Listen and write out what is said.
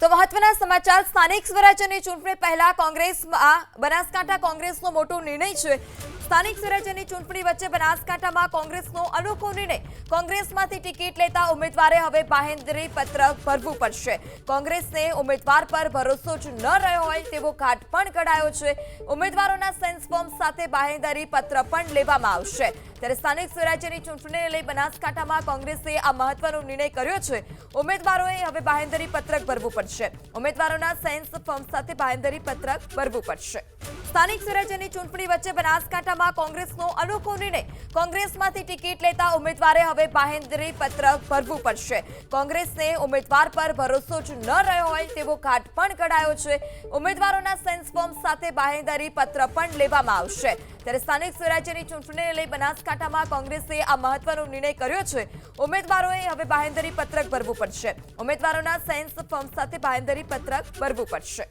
તો મહત્વના સમાચાર સ્થાનિક સ્વરાજ્યની ચૂંટણી પહેલા કોંગ્રેસમાં બનાસકાંઠા કોંગ્રેસનો મોટો નિર્ણય છે। સ્થાનિક સ્વરાજ્યની ચૂંટણી વચ્ચે બનાસકાંઠામાં કોંગ્રેસનો અનોખો નિર્ણય। કોંગ્રેસમાંથી ટિકિટ લેતા ઉમેદવારે હવે બાહેંધરી પત્રક ભરવું પડશે। કોંગ્રેસને ઉમેદવાર પર ભરોસો જ ન રહ્યો હોય તેવો ઘાટ પણ કઢાયો છે। ઉમેદવારોના સેન્સ ફોર્મ સાથે બાહેંધરી પત્ર પણ લેવામાં આવશે। ત્યારે સ્થાનિક સ્વરાજ્યની ચૂંટણીને લઈ બનાસકાંઠામાં કોંગ્રેસે આ મહત્વનો નિર્ણય કર્યો છે। ઉમેદવારોએ હવે બાહેંધરી પત્રક ભરવું પડશે। ઉમેદવારોના સેન્સ ફોર્મ સાથે બાહેંધરી પત્રક ભરવું પડશે। સ્થાનિક સ્વરાજ્યની ચૂંટણી વચ્ચે બનાસકાંઠામાં કોંગ્રેસનો અનોખો નિર્ણય। કોંગ્રેસમાંથી ટિકિટ લેતા ઉમેદવારે હવે બાહેંધરી પત્રક ભરવું પડશે। કોંગ્રેસને ઉમેદવાર પર ભરોસો જ ન રહ્યો હોય તેવો ઘાટ પણ કઢાયો છે। ઉમેદવારોના સેન્સ ફોર્મ સાથે બાહેંધરી પત્ર પણ લેવામાં આવશે। ત્યારે સ્થાનિક સ્વરાજ્યની ચૂંટણીને લઈ બનાસકાંઠામાં કોંગ્રેસે આ મહત્વનો નિર્ણય કર્યો છે। ઉમેદવારોએ હવે બાહેંધરી પત્રક ભરવું પડશે। ઉમેદવારોના સેન્સ ફોર્મ સાથે બાહેંધરી પત્રક ભરવું પડશે।